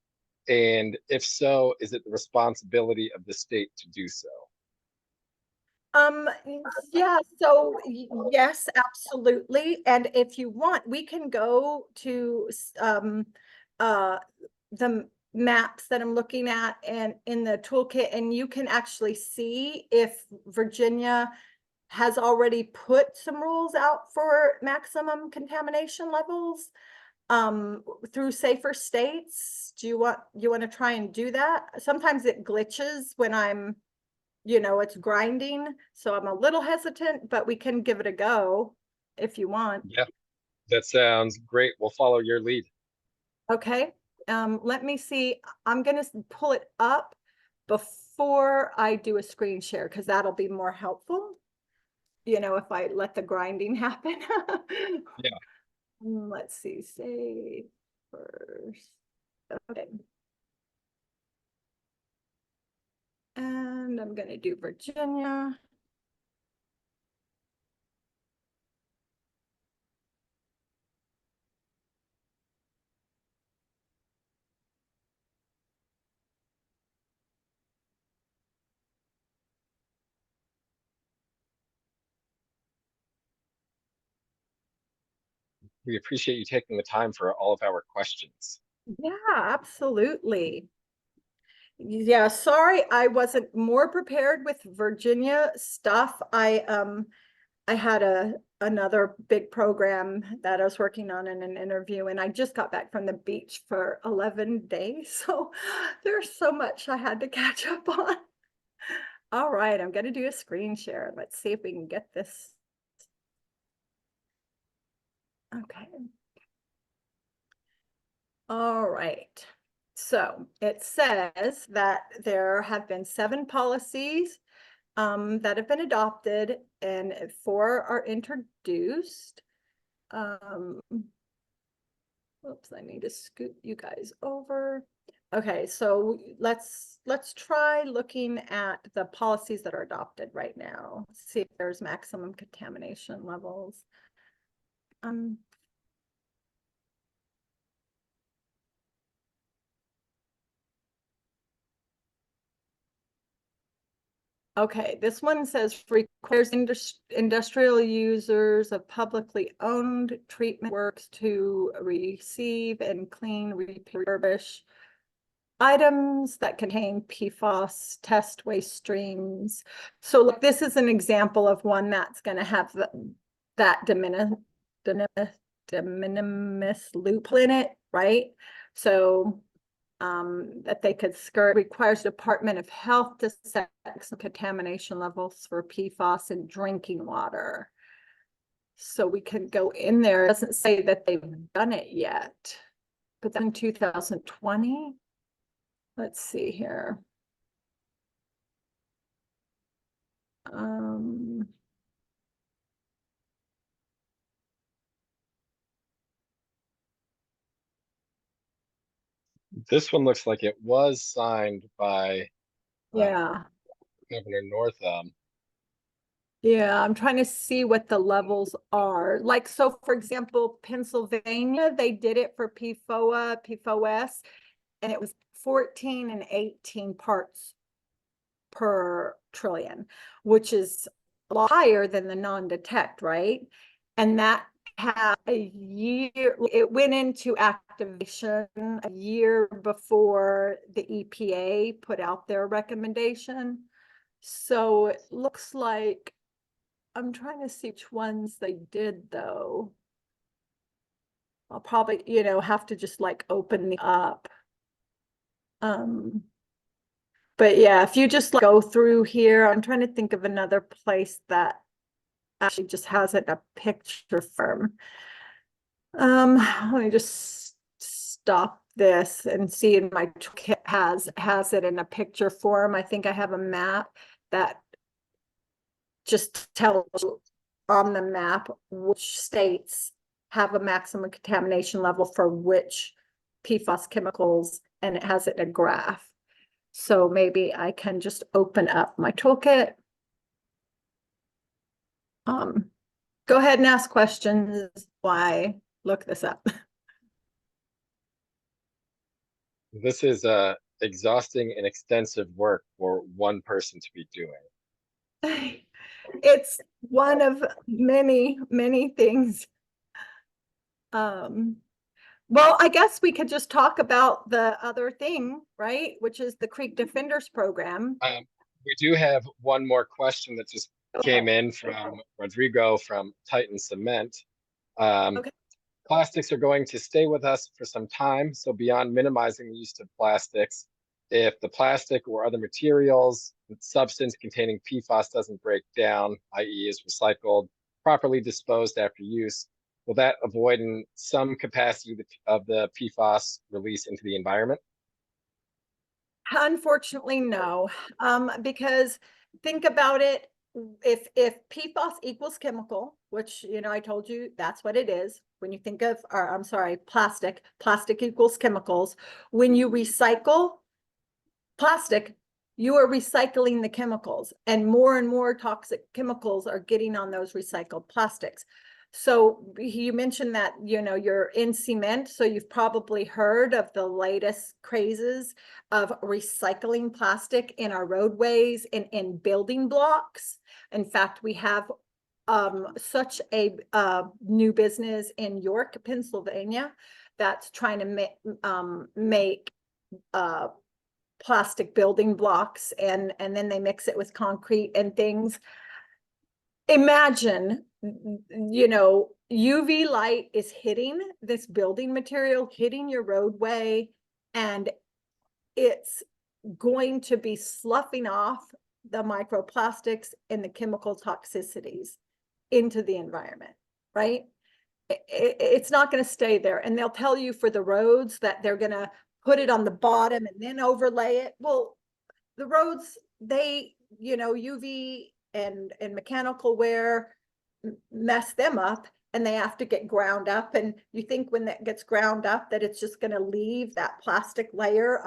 B: And if so, is it the responsibility of the state to do so?
A: Yeah, so yes, absolutely. And if you want, we can go to the maps that I'm looking at and in the toolkit, and you can actually see if Virginia has already put some rules out for maximum contamination levels through safer states. Do you want to try and do that? Sometimes it glitches when I'm, it's grinding, so I'm a little hesitant, but we can give it a go if you want.
B: Yeah, that sounds great. We'll follow your lead.
A: Okay, let me see. I'm gonna pull it up before I do a screen share, because that'll be more helpful, if I let the grinding happen.
B: Yeah.
A: Let's see, save first. Okay. And I'm gonna do Virginia.
B: We appreciate you taking the time for all of our questions.
A: Yeah, absolutely. Yeah, sorry I wasn't more prepared with Virginia stuff. I had another big program that I was working on in an interview, and I just got back from the beach for 11 days. So there's so much I had to catch up on. All right, I'm going to do a screen share. Let's see if we can get this. Okay. All right. So it says that there have been 7 policies that have been adopted, and 4 are introduced. Oops, I need to scoot you guys over. Okay, so let's try looking at the policies that are adopted right now. See if there's maximum contamination levels. Okay, this one says requires industrial users of publicly owned treatment works to receive and clean, refurbish items that contain PFAS test waste streams. So look, this is an example of one that's going to have that de minimis loophole in it, right? So that they could skirt requires Department of Health to set some contamination levels for PFAS in drinking water. So we can go in there. It doesn't say that they've done it yet, but that's in 2020. Let's see here.
B: This one looks like it was signed by
A: Yeah.
B: Governor Northam.
A: Yeah, I'm trying to see what the levels are. Like, so for example, Pennsylvania, they did it for PFOA, PFOS, and it was 14 and 18 parts per trillion, which is a lot higher than the non-detect, right? And that had a year, it went into activation a year before the EPA put out their recommendation. So it looks like, I'm trying to see which ones they did though. I'll probably, have to just like open the up. But yeah, if you just go through here, I'm trying to think of another place that actually just has it in a picture form. Let me just stop this and see in my toolkit has it in a picture form. I think I have a map that just tells you on the map which states have a maximum contamination level for which PFAS chemicals, and it has it in a graph. So maybe I can just open up my toolkit. Go ahead and ask questions while I look this up.
B: This is exhausting and extensive work for one person to be doing.
A: It's one of many, many things. Well, I guess we could just talk about the other thing, right? Which is the Creek Defenders Program.
B: We do have one more question that just came in from Rodrigo from Titan Cement.
A: Okay.
B: Plastics are going to stay with us for some time. So beyond minimizing the use of plastics, if the plastic or other materials, substance containing PFAS doesn't break down, i.e. is recycled, properly disposed after use, will that avoid in some capacity of the PFAS release into the environment?
A: Unfortunately, no, because think about it. If PFAS equals chemical, which, you know, I told you that's what it is. When you think of, or I'm sorry, plastic equals chemicals. When you recycle plastic, you are recycling the chemicals, and more toxic chemicals are getting on those recycled plastics. So you mentioned that, you know, you're in cement, so you've probably heard of the latest crazes of recycling plastic in our roadways and in building blocks. In fact, we have such a new business in York, Pennsylvania, that's trying to make plastic building blocks, and then they mix it with concrete and things. Imagine, you know, UV light is hitting this building material, hitting your roadway, and it's going to be sloughing off the microplastics and the chemical toxicities into the environment, right? It's not going to stay there. And they'll tell you for the roads that they're going to put it on the bottom and then overlay it. Well, the roads, they, you know, UV and mechanical wear mess them up, and they have to get ground up. And you think when that gets ground up that it's just going to leave that plastic layer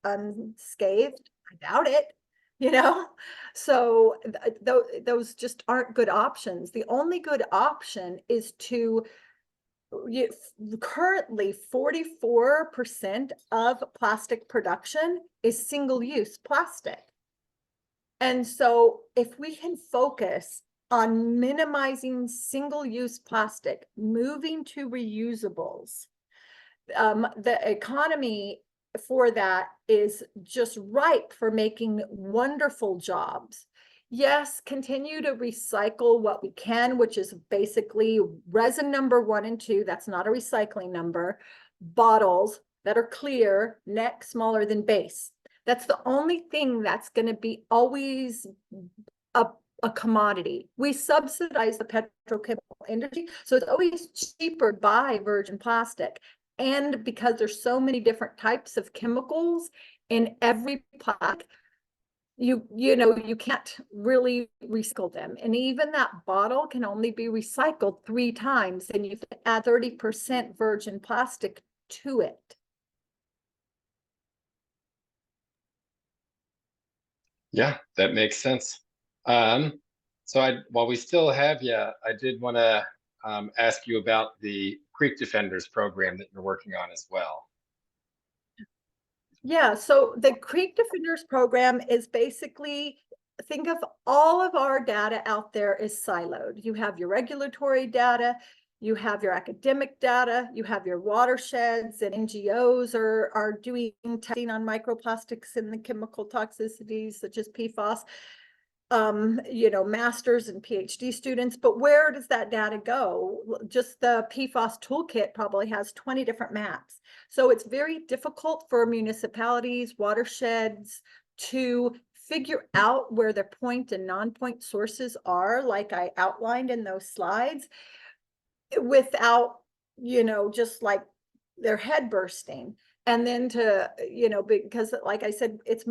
A: unscathed? I doubt it, you know? So those just aren't good options. The only good option is to currently 44% of plastic production is single-use plastic. And so if we can focus on minimizing single-use plastic, moving to reusables, the economy for that is just ripe for making wonderful jobs. Yes, continue to recycle what we can, which is basically resin number 1 and 2. That's not a recycling number. Bottles that are clear, neck smaller than base. That's the only thing that's going to be always a commodity. We subsidize the petrochemical industry, so it's always cheaper to buy virgin plastic. And because there's so many different types of chemicals in every plastic, you know, you can't really recycle them. And even that bottle can only be recycled 3 times, and you have to add 30% virgin plastic to it.
B: Yeah, that makes sense. So while we still have you, I did want to ask you about the Creek Defenders program that you're working on as well.
A: Yeah, so the Creek Defenders program is basically, think of all of our data out there is siloed. You have your regulatory data, you have your academic data, you have your watersheds, and NGOs are doing testing on microplastics and the chemical toxicities such as PFAS. You know, master's and PhD students, but where does that data go? Just the PFAS toolkit probably has 20 different maps. So it's very difficult for municipalities, watersheds to figure out where their point and non-point sources are, like I outlined in those slides, without, you know, just like their head bursting. And then to, you know, because like I said, it's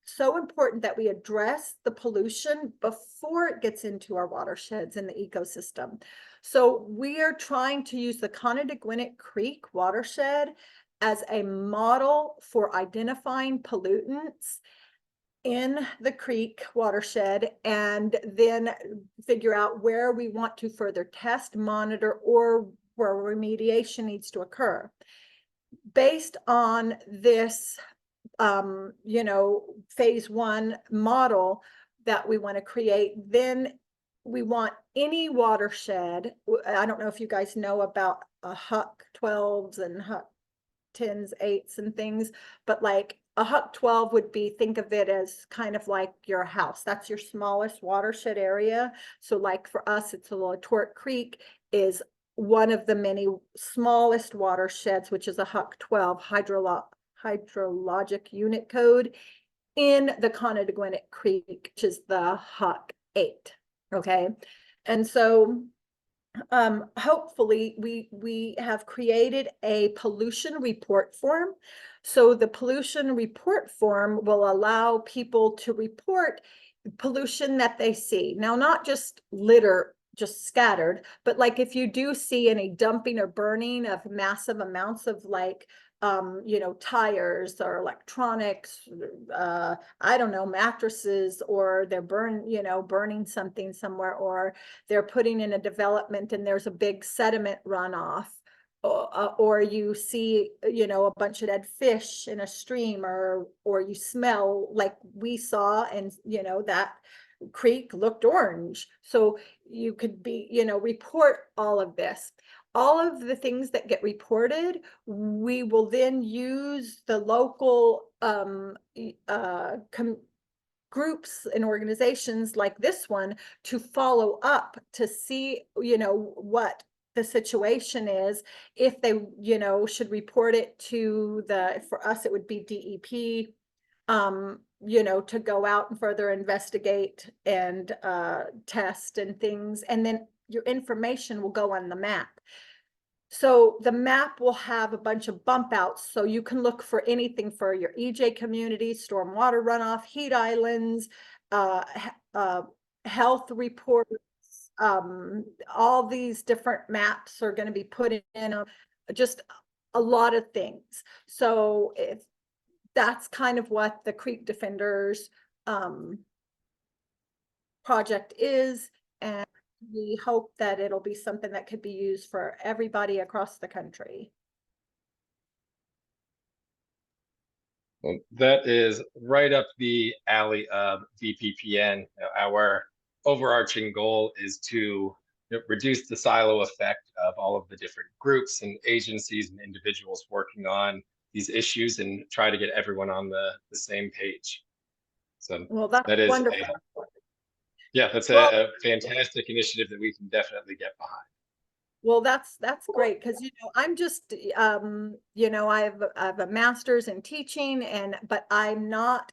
A: so important that we address the pollution before it gets into our watersheds and the ecosystem. So we are trying to use the Conneaut Creek watershed as a model for identifying pollutants in the creek watershed, and then figure out where we want to further test, monitor, or where remediation needs to occur. Based on this you know, phase 1 model that we want to create, then we want any watershed. I don't know if you guys know about HUC 12s and HUC 10s, 8s and things, but like a Huck 12 would be, think of it as kind of like your house. That's your smallest watershed area. So like for us, it's a little Tort Creek is one of the many smallest watersheds, which is a Huck 12 hydrologic unit code in the Conneaguinnet Creek, which is the Huck 8. Okay. And so hopefully we have created a pollution report form. So the pollution report form will allow people to report pollution that they see. Now, not just litter just scattered, but like if you do see any dumping or burning of massive amounts of like you know, tires or electronics, I don't know, mattresses, or they're burning something somewhere, or they're putting in a development and there's a big sediment runoff, or you see, you know, a bunch of dead fish in a stream, or you smell like we saw, and you know, that creek looked orange. So you could be, you know, report all of this. All of the things that get reported, we will then use the local groups and organizations like this one to follow up to see, you know, what the situation is. If they, you know, should report it to for us, it would be DEP, you know, to go out and further investigate and test and things. And then your information will go on the map. So the map will have a bunch of bump outs, so you can look for anything for your EJ community, stormwater runoff, heat islands, health reports. All these different maps are going to be put in just a lot of things. So if that's kind of what the Creek Defenders project is, and we hope that it'll be something that could be used for everybody across the country.
B: Well, that is right up the alley of VPPN. Our overarching goal is to reduce the silo effect of all of the different groups and agencies and individuals working on these issues, and try to get everyone on the same page. So
A: well, that's
B: that is
A: wonderful.
B: Yeah, that's
A: well,
B: a fantastic initiative that we can definitely get behind.
A: Well, that's great, because you know, I'm just you know, I have a master's in teaching, but I'm not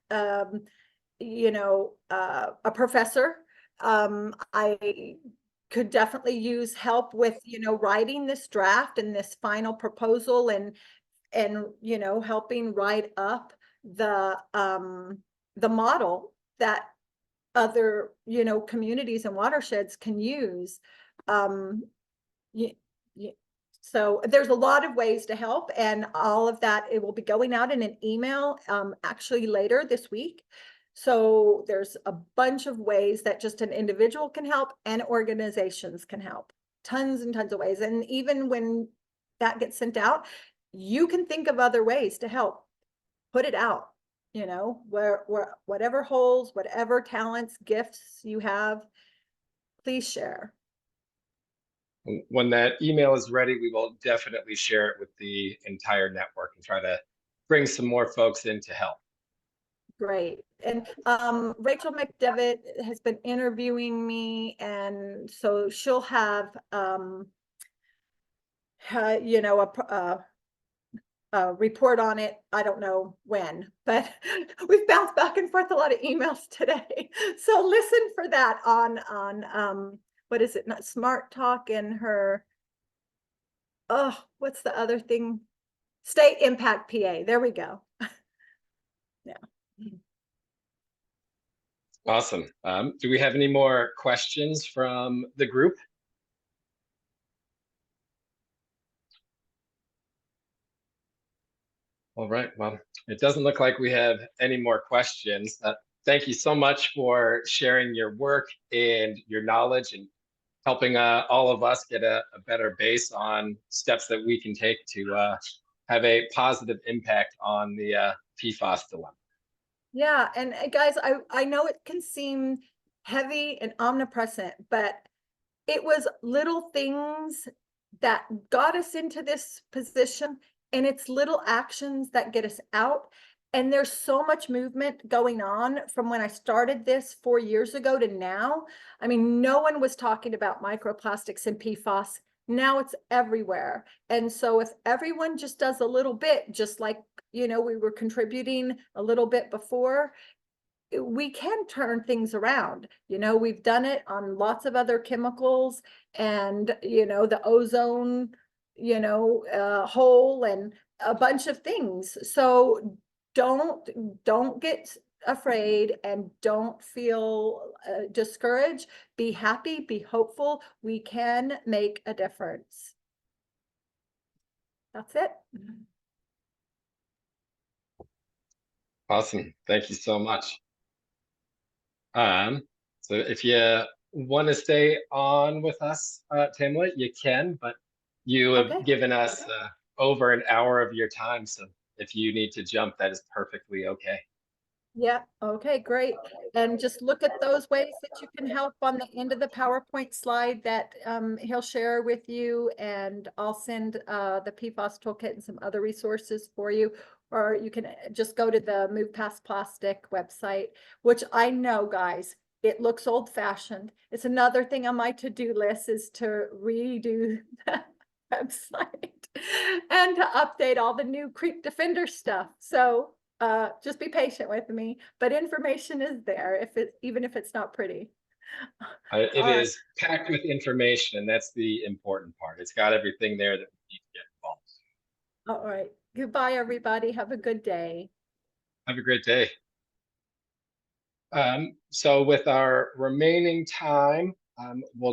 A: you know, a professor. I could definitely use help with, you know, writing this draft and this final proposal, and you know, helping write up the model that other, you know, communities and watersheds can use. Yeah, so there's a lot of ways to help, and all of that, it will be going out in an email actually later this week. So there's a bunch of ways that just an individual can help and organizations can help. Tons and tons of ways. And even when that gets sent out, you can think of other ways to help. Put it out, you know, where whatever holes, whatever talents, gifts you have, please share.
B: When that email is ready, we will definitely share it with the entire network and try to bring some more folks in to help.
A: Great. And Rachel McDevitt has been interviewing me, and so she'll have you know, a report on it. I don't know when, but we've bounced back and forth a lot of emails today. So listen for that on what is it? Not Smart Talk, and her, oh, what's the other thing? State Impact PA. There we go. Yeah.
B: Awesome. Do we have any more questions from the group? All right. Well, it doesn't look like we have any more questions. Thank you so much for sharing your work and your knowledge, and helping all of us get a better base on steps that we can take to have a positive impact on the PFAS dilemma.
A: Yeah, and guys, I know it can seem heavy and omnipresent, but it was little things that got us into this position, and it's little actions that get us out. And there's so much movement going on from when I started this 4 years ago to now. I mean, no one was talking about microplastics and PFAS. Now it's everywhere. And so if everyone just does a little bit, just like, you know, we were contributing a little bit before, we can turn things around. You know, we've done it on lots of other chemicals and, you know, the ozone, you know, hole and a bunch of things. So don't get afraid and don't feel discouraged. Be happy, be hopeful. We can make a difference. That's it.
B: Awesome. Thank you so much. So if you want to stay on with us, Tamela, you can, but you have
A: Okay.
B: given us over an hour of your time. So if you need to jump, that is perfectly okay.
A: Yeah, okay, great. And just look at those ways that you can help on the end of the PowerPoint slide that he'll share with you. And I'll send the PFAS toolkit and some other resources for you. Or you can just go to the Move Past Plastic website, which I know, guys, it looks old fashioned. It's another thing on my to-do list is to redo the website and to update all the new Creek Defender stuff. So just be patient with me, but information is there even if it's not pretty.
B: It
A: All right.
B: is packed with information, and that's the important part. It's got everything there that we need to get involved.
A: All right. Goodbye, everybody. Have a good day.
B: Have a great day. So with our remaining time, we'll